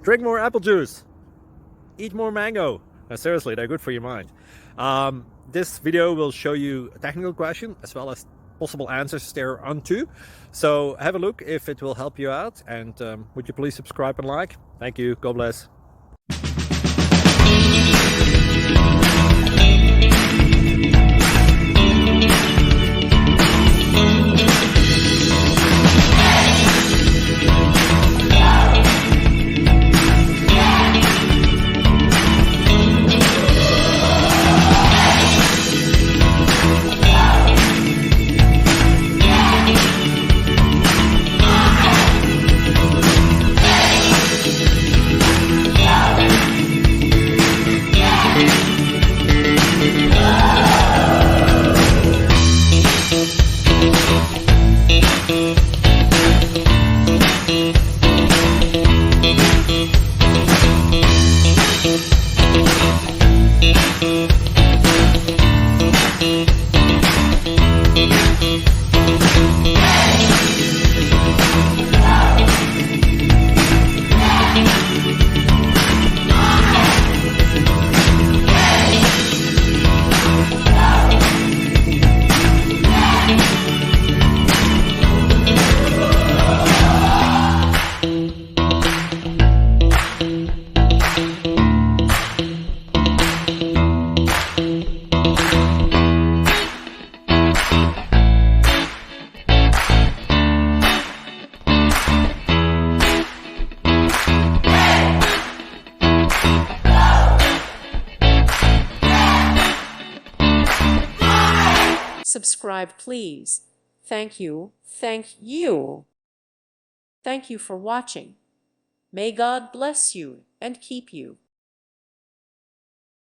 drink more apple juice, eat more mango. Seriously, they're good for your mind. This video will show you a technical question as well as possible answers thereunto. So have a look if it will help you out, and would you please subscribe and like? Thank you. God bless. Subscribe, please. Thank you. Thank you. Thank you for watching. May God bless you and keep you.